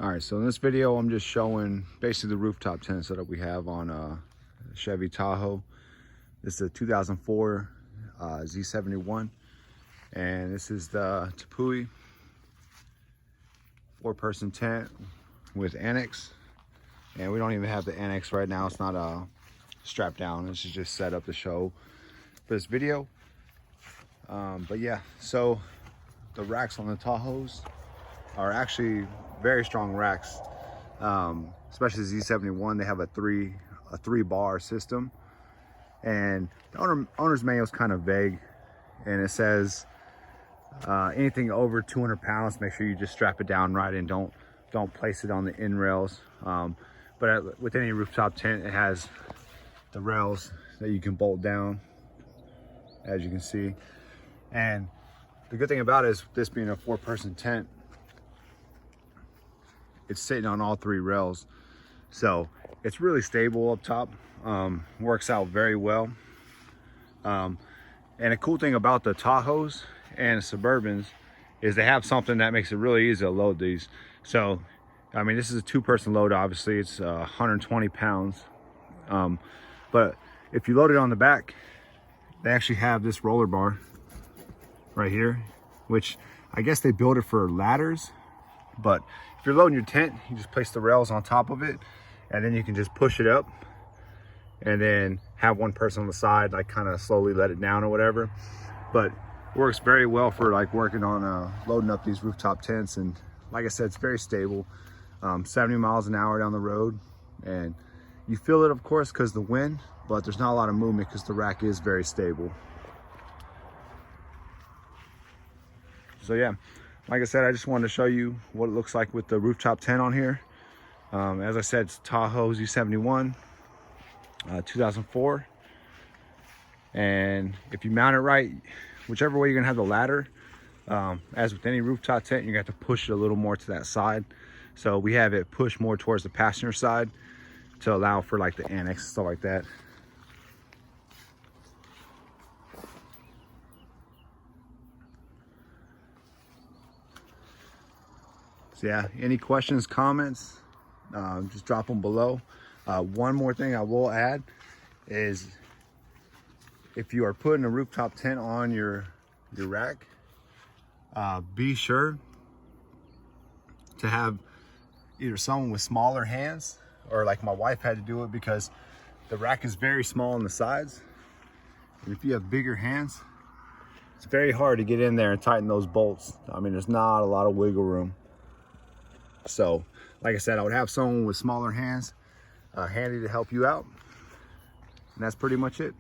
All right, so in this video, I'm just showing basically the rooftop tent setup we have on Chevy Tahoe. This is a 2004 Z71, and this is the Tahoe 4-person tent with annex. And we don't even have the annex right now. It's not strapped down. This is just set up to show for this video. But yeah, so the racks on the Tahoes are actually very strong racks, especially the Z71. They have a three bar system, and the owner's manual is kind of vague, and it says anything over 200 pounds, make sure you just strap it down right and don't place it on the end rails. But with any rooftop tent, it has the rails that you can bolt down, as you can see. And the good thing about it is, this being a 4-person tent, it's sitting on all 3 rails, so it's really stable up top. Works out very well. And a cool thing about the Tahoes and the Suburbans is they have something that makes it really easy to load these. So I mean, this is a 2-person load. Obviously it's 120 pounds, but if you load it on the back, they actually have this roller bar right here, which I guess they build it for ladders. But if you're loading your tent, you just place the rails on top of it, and then you can just push it up and then have one person on the side, like kind of slowly let it down or whatever. But it works very well for like working on loading up these rooftop tents. And like I said, it's very stable. 70 miles an hour down the road, and you feel it, of course, because the wind, but there's not a lot of movement because the rack is very stable. So yeah, like I said, I just wanted to show you what it looks like with the rooftop tent on here. As I said, it's Tahoe Z71, 2004. And if you mount it right, whichever way you're gonna have the ladder, as with any rooftop tent, you're gonna have to push it a little more to that side. So we have it pushed more towards the passenger side to allow for like the annex and stuff like that. So yeah, any questions, comments, just drop them below. One more thing I will add is, if you are putting a rooftop tent on your rack, be sure to have either someone with smaller hands, or like my wife had to do it because the rack is very small on the sides. And if you have bigger hands, it's very hard to get in there and tighten those bolts. I mean, there's not a lot of wiggle room. So like I said, I would have someone with smaller hands handy to help you out. And that's pretty much it.